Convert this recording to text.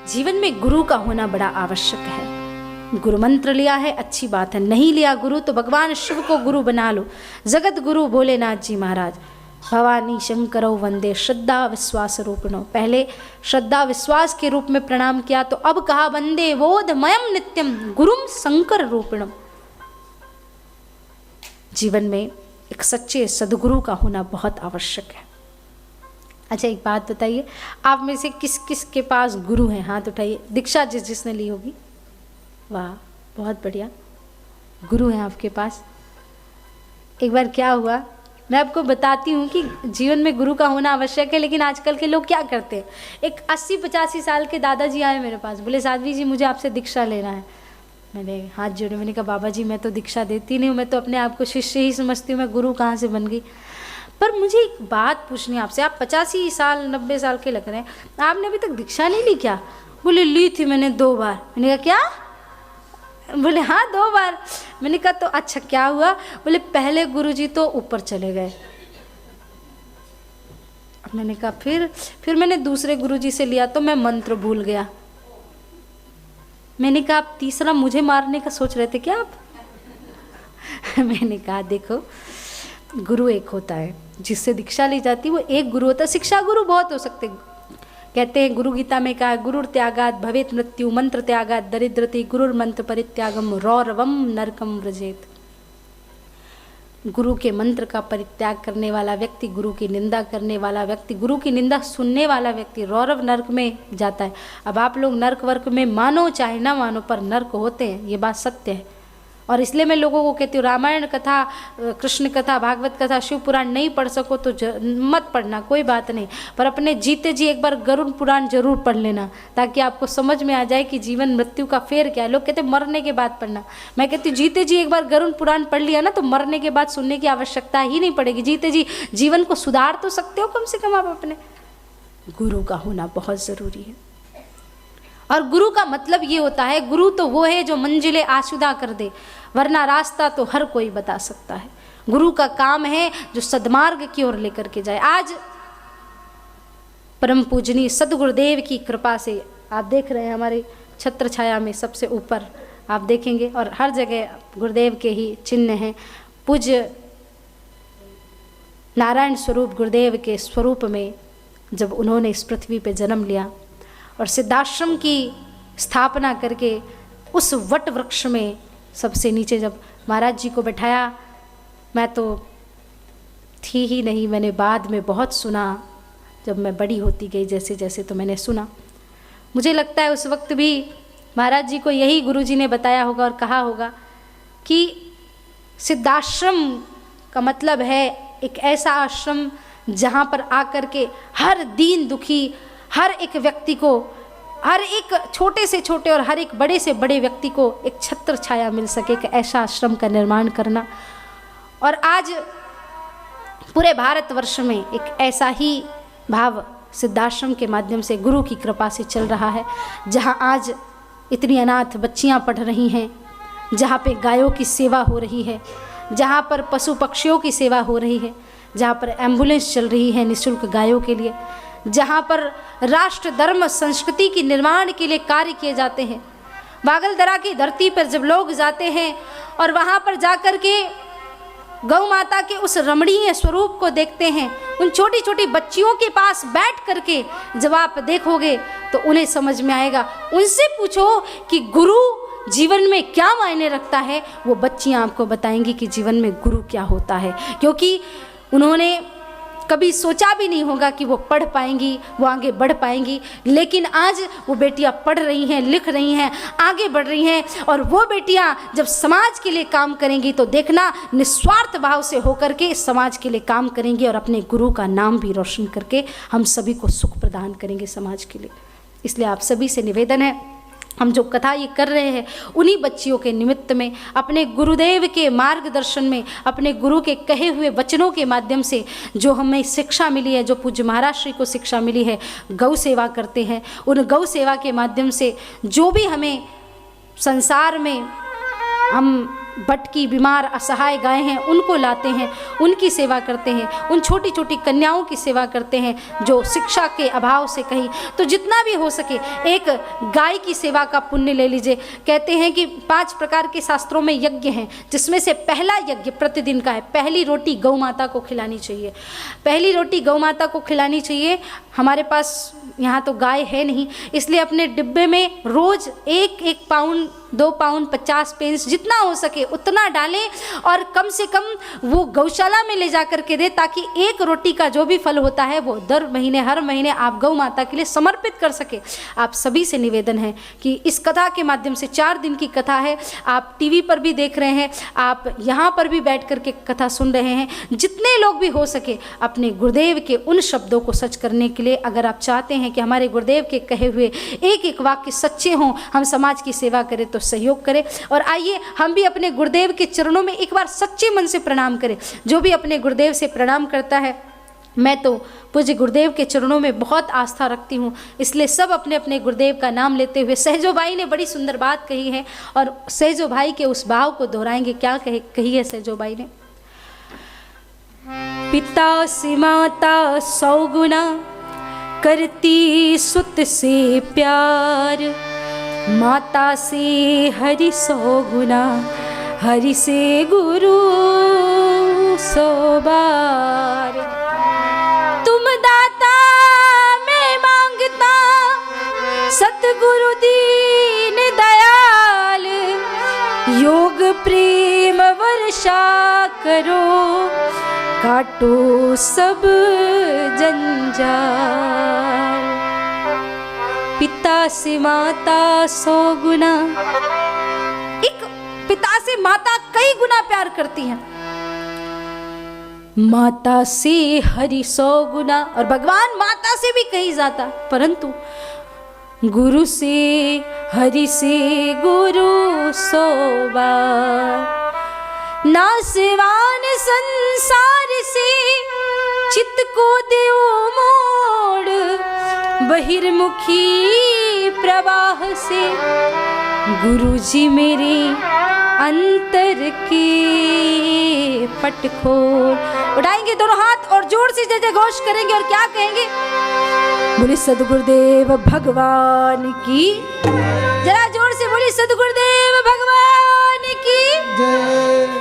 जीवन में गुरु का होना बड़ा आवश्यक है। गुरु मंत्र लिया है अच्छी बात है, नहीं लिया गुरु तो भगवान शिव को गुरु बना लो। जगत गुरु भोलेनाथ जी महाराज, भवानी शंकरो वंदे श्रद्धा विश्वास रूपिणो। पहले श्रद्धा विश्वास के रूप में प्रणाम किया, तो अब कहा वंदे बोधमयम नित्यम गुरुम शंकर रूपिणम। जीवन में एक सच्चे सदगुरु का होना बहुत आवश्यक है। अच्छा, एक बात बताइए, आप में से किस किस के पास गुरु हैं? हाथ उठाइए। दीक्षा जिसने ली होगी, वाह बहुत बढ़िया, गुरु हैं आपके पास। एक बार क्या हुआ, मैं आपको बताती हूँ कि जीवन में गुरु का होना आवश्यक है, लेकिन आजकल के लोग क्या करते हैं। एक 80-85 साल के दादाजी आए मेरे पास, बोले साध्वी जी मुझे आपसे दीक्षा लेना है। मैंने हाथ जोड़े, मैंने कहा बाबा जी मैं तो दीक्षा देती नहीं हूँ, मैं तो अपने आप को शिष्य ही समझती हूँ, मैं गुरु कहाँ से बन गई। पर मुझे एक बात पूछनी है आपसे, आप 85 साल 90 साल के लग रहे हैं, आपने अभी तक दीक्षा नहीं ली क्या? बोले ली थी मैंने 2 बार। मैंने कहा क्या? बोले हाँ 2 बार। मैंने कहा तो अच्छा क्या हुआ? बोले पहले गुरुजी तो ऊपर चले गए। मैंने कहा फिर मैंने दूसरे गुरुजी से लिया तो मैं मंत्र भूल गया। मैंने कहा आप तीसरा मुझे मारने का सोच रहे थे क्या आप? मैंने कहा देखो, गुरु एक होता है, जिससे दीक्षा ली जाती है वो एक गुरु होता है। शिक्षा गुरु बहुत हो सकते, कहते हैं गुरु गीता में कहा गुरुर त्यागात भवेत मृत्यु, मंत्र त्यागात दरिद्रति, गुरुर मंत्र परित्यागम रौरवम नरकम व्रजेत। गुरु के मंत्र का परित्याग करने वाला व्यक्ति, गुरु की निंदा करने वाला व्यक्ति, गुरु की निंदा सुनने वाला व्यक्ति रौरव नरक में जाता है। अब आप लोग नरक वर्क में मानो चाहे ना मानो, पर नरक होते हैं, ये बात सत्य है। और इसलिए मैं लोगों को कहती हूँ रामायण कथा, कृष्ण कथा, भागवत कथा, शिव पुराण नहीं पढ़ सको तो मत पढ़ना, कोई बात नहीं, पर अपने जीते जी एक बार गरुड़ पुराण जरूर पढ़ लेना, ताकि आपको समझ में आ जाए कि जीवन मृत्यु का फेर क्या है। लोग कहते मरने के बाद पढ़ना, मैं कहती हूँ जीते जी एक बार गरुड़ पुराण पढ़ लिया ना तो मरने के बाद सुनने की आवश्यकता ही नहीं पड़ेगी। जीते जी जीवन को सुधार तो सकते हो कम से कम आप अपने। गुरु का होना बहुत ज़रूरी है। और गुरु का मतलब ये होता है, गुरु तो वो है जो मंजिलें आसुदा कर दे, वरना रास्ता तो हर कोई बता सकता है। गुरु का काम है जो सद्मार्ग की ओर लेकर के जाए। आज परम पूजनीय सदगुरुदेव की कृपा से आप देख रहे हैं हमारे छत्र छाया में सबसे ऊपर आप देखेंगे, और हर जगह गुरुदेव के ही चिन्ह हैं। पूज्य नारायण स्वरूप गुरुदेव के स्वरूप में जब उन्होंने इस पृथ्वी पे जन्म लिया और सिद्धाश्रम की स्थापना करके उस वट वृक्ष में सबसे नीचे जब महाराज जी को बैठाया, मैं तो थी ही नहीं, मैंने बाद में बहुत सुना, जब मैं बड़ी होती गई जैसे जैसे तो मैंने सुना। मुझे लगता है उस वक्त भी महाराज जी को यही गुरुजी ने बताया होगा और कहा होगा कि सिद्धाश्रम का मतलब है एक ऐसा आश्रम जहाँ पर आकर के हर दीन दुखी, हर एक व्यक्ति को, हर एक छोटे से छोटे और हर एक बड़े से बड़े व्यक्ति को एक छत्र छाया मिल सके, एक ऐसा आश्रम का निर्माण करना। और आज पूरे भारतवर्ष में एक ऐसा ही भाव सिद्धाश्रम के माध्यम से गुरु की कृपा से चल रहा है, जहाँ आज इतनी अनाथ बच्चियाँ पढ़ रही हैं, जहाँ पे गायों की सेवा हो रही है, जहाँ पर पशु पक्षियों की सेवा हो रही है, जहाँ पर एम्बुलेंस चल रही है निःशुल्क गायों के लिए, जहाँ पर राष्ट्र धर्म संस्कृति की निर्माण के लिए कार्य किए जाते हैं। बागलदरा की धरती पर जब लोग जाते हैं और वहाँ पर जाकर के गौ माता के उस रमणीय स्वरूप को देखते हैं, उन छोटी छोटी बच्चियों के पास बैठ करके जब आप देखोगे तो उन्हें समझ में आएगा। उनसे पूछो कि गुरु जीवन में क्या मायने रखता है, वो बच्चियाँ आपको बताएंगी कि जीवन में गुरु क्या होता है, क्योंकि उन्होंने कभी सोचा भी नहीं होगा कि वो पढ़ पाएंगी, वो आगे बढ़ पाएंगी। लेकिन आज वो बेटियां पढ़ रही हैं, लिख रही हैं, आगे बढ़ रही हैं, और वो बेटियां जब समाज के लिए काम करेंगी तो देखना निस्वार्थ भाव से होकर के समाज के लिए काम करेंगी और अपने गुरु का नाम भी रोशन करके हम सभी को सुख प्रदान करेंगे समाज के लिए। इसलिए आप सभी से निवेदन है, हम जो कथा ये कर रहे हैं उन्हीं बच्चियों के निमित्त में, अपने गुरुदेव के मार्गदर्शन में, अपने गुरु के कहे हुए वचनों के माध्यम से जो हमें शिक्षा मिली है, जो पूज्य महाराज श्री को शिक्षा मिली है, गौ सेवा करते हैं। उन गौ सेवा के माध्यम से जो भी हमें संसार में हम भटकी बीमार असहाय गायें हैं उनको लाते हैं, उनकी सेवा करते हैं, उन छोटी छोटी कन्याओं की सेवा करते हैं जो शिक्षा के अभाव से कहीं, तो जितना भी हो सके एक गाय की सेवा का पुण्य ले लीजिए। कहते हैं कि 5 प्रकार के शास्त्रों में यज्ञ हैं, जिसमें से पहला यज्ञ प्रतिदिन का है, पहली रोटी गौ माता को खिलानी चाहिए, पहली रोटी गौ माता को खिलानी चाहिए। हमारे पास यहाँ तो गाय है नहीं, इसलिए अपने डिब्बे में रोज़ 1-1 पाउंड 2 पाउंड 50 पेंस जितना हो सके उतना डालें और कम से कम वो गौशाला में ले जा कर के दे, ताकि एक रोटी का जो भी फल होता है वो दर महीने हर महीने आप गौ माता के लिए समर्पित कर सके। आप सभी से निवेदन है कि इस कथा के माध्यम से 4 दिन की कथा है, आप टीवी पर भी देख रहे हैं, आप यहाँ पर भी बैठ कर के कथा सुन रहे हैं, जितने लोग भी हो सके अपने गुरुदेव के उन शब्दों को सच करने के लिए, अगर आप चाहते हैं कि हमारे गुरुदेव के कहे हुए एक एक वाक्य सच्चे हों, हम समाज की सेवा करें, तो सहयोग करें। और आइए हम भी अपने गुरुदेव के चरणों में एक बार सच्चे मन से प्रणाम करें। जो भी अपने गुरुदेव से प्रणाम करता है, मैं तो पूज्य गुरुदेव के चरणों में बहुत आस्था रखती हूँ, इसलिए सब अपने अपने गुरुदेव का नाम लेते हुए, सहजो भाई ने बड़ी सुंदर बात कही है और सहजो भाई के उस भाव को दोहराएंगे। क्या कही है सहजो भाई ने? पिता से माता 100 गुना करती सुत से प्यार, माता से हरि 100 गुना, हरि से गुरु 100 बार। तुम दाता मैं मांगता, सतगुरु दीन दयाल, योग प्रेम वर्षा करो, काटो सब जंजाल। पिता से माता 100 गुना, एक पिता से माता कई गुना प्यार करती हैं, माता से हरि 100 गुना, और भगवान माता से भी कहीं जाता, परंतु गुरु से हरि से गुरु 100 बार। नासवान संसार से चित्त को देओ मोड़, बहिर्मुखी प्रवाह से गुरु जी मेरे अंतर के पट खोल। उठाएंगे दोनों हाथ और जोर से जय जय घोष करेंगे और क्या कहेंगे? बोले सद्गुरुदेव भगवान की, जरा जोर से बोली सद्गुरुदेव भगवान की जय।